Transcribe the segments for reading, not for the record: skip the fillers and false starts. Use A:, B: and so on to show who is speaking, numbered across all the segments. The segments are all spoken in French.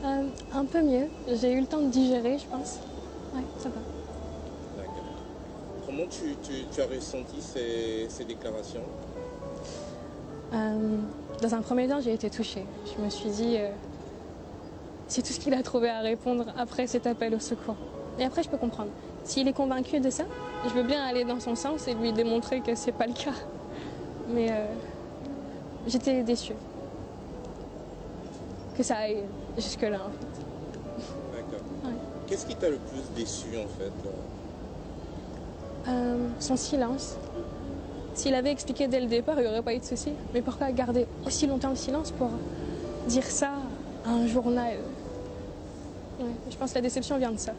A: Un peu mieux. J'ai eu le temps de digérer, je pense. Ouais, ça va.
B: D'accord. Comment tu as ressenti ces déclarations?
A: Dans un premier temps, j'ai été touchée. Je me suis dit, c'est tout ce qu'il a trouvé à répondre après cet appel au secours. Et après, je peux comprendre. S'il est convaincu de ça, je veux bien aller dans son sens et lui démontrer que c'est pas le cas. Mais j'étais déçue que ça aille jusque-là, en fait.
B: D'accord.
A: Ouais.
B: Qu'est-ce qui t'a le plus déçu en fait?
A: Son silence. S'il avait expliqué dès le départ, il n'y aurait pas eu de souci. Mais pourquoi garder aussi longtemps le silence pour dire ça à un journal? Ouais, je pense que la déception vient de ça.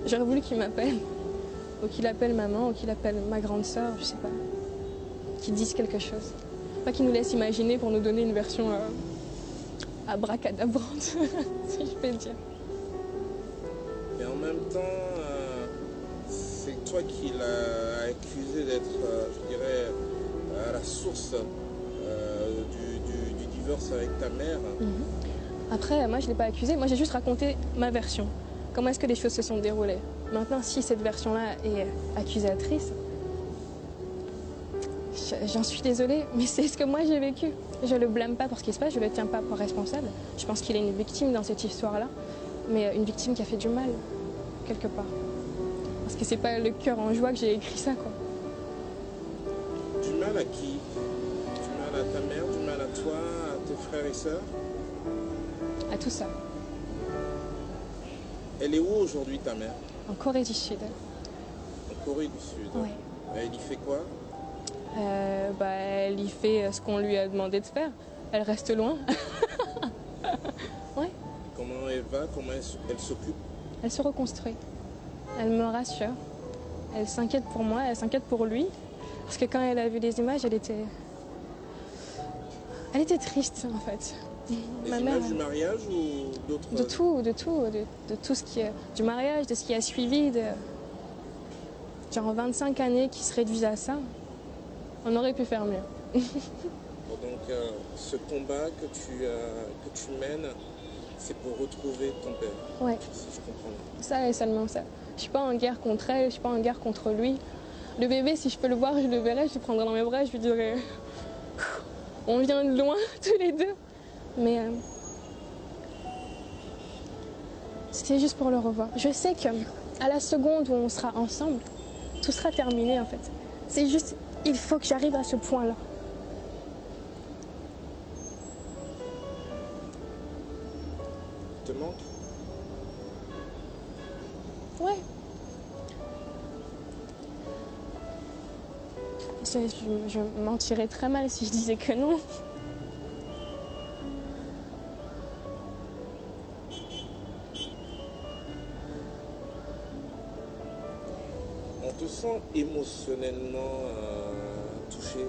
A: J'aurais voulu qu'il m'appelle, ou qu'il appelle maman, ou qu'il appelle ma grande sœur, je sais pas. Qu'il dise quelque chose. Pas qu'il nous laisse imaginer pour nous donner une version abracadabrante, si je peux dire.
B: Et en même temps, c'est toi qui l'as accusé d'être, je dirais, à la source du divorce avec ta mère.
A: Après, moi je ne l'ai pas accusé, moi j'ai juste raconté ma version. Comment est-ce que les choses se sont déroulées. Maintenant, si cette version-là est accusatrice, j'en suis désolée, mais c'est ce que moi j'ai vécu. Je ne le blâme pas pour ce qui se passe, je ne le tiens pas pour responsable. Je pense qu'il est une victime dans cette histoire-là, mais une victime qui a fait du mal, quelque part. Parce que c'est pas le cœur en joie que j'ai écrit ça, quoi.
B: Du mal à qui? Du mal à ta mère, du mal à toi, à tes frères et sœurs?
A: À tout ça.
B: Elle est où aujourd'hui ta mère?
A: En Corée du Sud.
B: En Corée du Sud.
A: Ouais.
B: Elle y fait quoi?
A: Elle y fait ce qu'on lui a demandé de faire. Elle reste loin. Ouais.
B: Comment elle va? Comment elle s'occupe?
A: Elle se reconstruit. Elle me rassure. Elle s'inquiète pour moi, elle s'inquiète pour lui. Parce que quand elle a vu les images, elle était triste en fait.
B: Les images du mariage ou d'autres?
A: De tout ce qui est du mariage, de ce qui a suivi, de genre 25 années qui se réduisent à ça. On aurait pu faire mieux.
B: Donc ce combat que tu mènes, c'est pour retrouver ton père.
A: Ouais.
B: Si je comprends bien.
A: Ça et seulement ça. Je suis pas en guerre contre elle, je suis pas en guerre contre lui. Le bébé, si je peux le voir, je le verrai, je le prendrai dans mes bras, je lui dirai on vient de loin tous les deux. Mais c'était juste pour le revoir. Je sais que à la seconde où on sera ensemble, tout sera terminé en fait. C'est juste, il faut que j'arrive à ce point-là.
B: Te manque?
A: Ouais. Je mentirais très mal si je disais que non.
B: On te sent émotionnellement touché.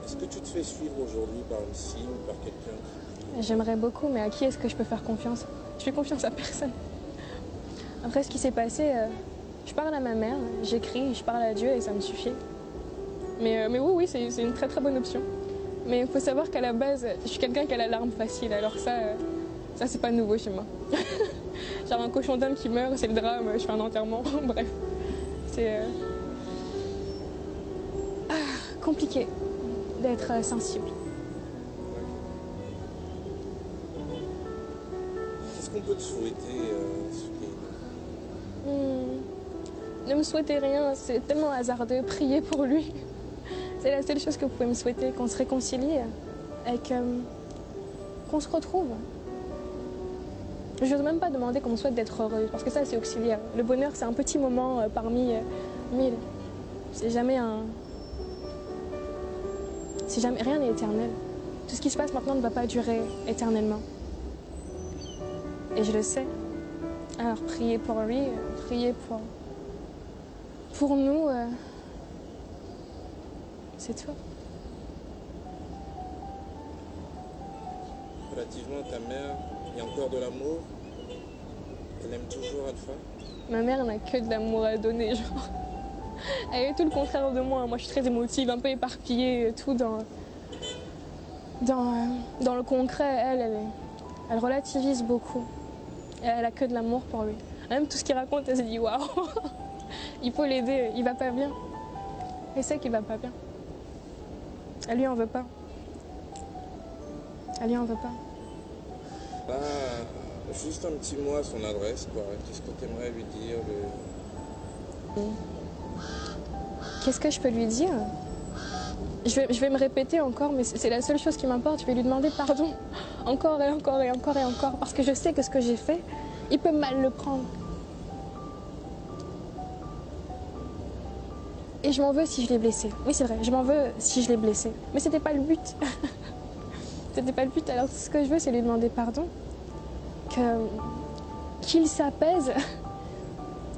B: Est-ce que tu te fais suivre aujourd'hui par une psy ou par quelqu'un?
A: J'aimerais beaucoup, mais à qui est-ce que je peux faire confiance? Je fais confiance à personne. Après ce qui s'est passé, je parle à ma mère, j'écris, je parle à Dieu et ça me suffit. Mais oui, c'est une très très bonne option. Mais il faut savoir qu'à la base, je suis quelqu'un qui a la larme facile, alors ça c'est pas nouveau chez moi. Genre un cochon d'âme qui meurt, c'est le drame, je fais un enterrement, bref. C'est compliqué d'être sensible.
B: Qu'est-ce qu'on peut te souhaiter, Soukaina?
A: Ne me souhaitez rien, c'est tellement hasardeux, priez pour lui. C'est la seule chose que vous pouvez me souhaiter, qu'on se réconcilie et qu'on se retrouve. Je n'ose même pas demander qu'on me souhaite d'être heureuse, parce que ça c'est auxiliaire. Le bonheur c'est un petit moment parmi mille. C'est jamais rien n'est éternel. Tout ce qui se passe maintenant ne va pas durer éternellement. Et je le sais. Alors priez pour lui, priez pour nous. C'est tout.
B: Relativement à ta mère, il y a encore de l'amour? Elle aime toujours Alpha?
A: Ma mère n'a que de l'amour à donner, genre. Elle est tout le contraire de moi. Moi, je suis très émotive, un peu éparpillée, tout dans le concret. Elle relativise beaucoup. Et elle a que de l'amour pour lui. Même tout ce qu'il raconte, elle se dit waouh, il faut l'aider, il va pas bien. Elle sait qu'il va pas bien. Elle lui en veut pas. Elle lui en veut pas.
B: Bah, juste un petit mot à son adresse, quoi. Qu'est-ce que tu aimerais lui dire
A: Qu'est-ce que je peux lui dire? Je vais me répéter encore, mais c'est la seule chose qui m'importe. Je vais lui demander pardon encore et encore et encore et encore, parce que je sais que ce que j'ai fait, il peut mal le prendre. Et je m'en veux si je l'ai blessé. Oui, c'est vrai, je m'en veux si je l'ai blessé. Mais c'était pas le but. C'était pas le but. Alors, ce que je veux, c'est lui demander pardon. Qu'il s'apaise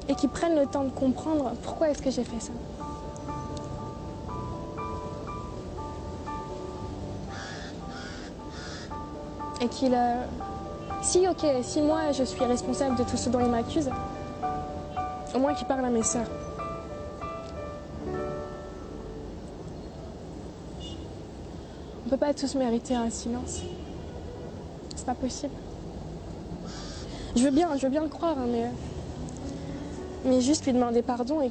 A: et qu'il prenne le temps de comprendre pourquoi est-ce que j'ai fait ça. Et qu'il... si moi je suis responsable de tout ce dont il m'accuse, au moins qu'il parle à mes sœurs. On peut pas tous mériter un silence. C'est pas possible. Je veux bien le croire, hein, mais juste lui demander pardon et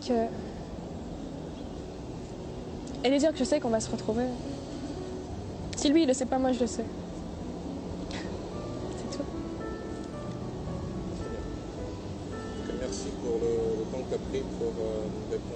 A: lui dire que je sais qu'on va se retrouver. Si lui il le sait pas, moi je le sais. C'est tout.
B: Merci pour le temps que tu as pris pour nous répondre.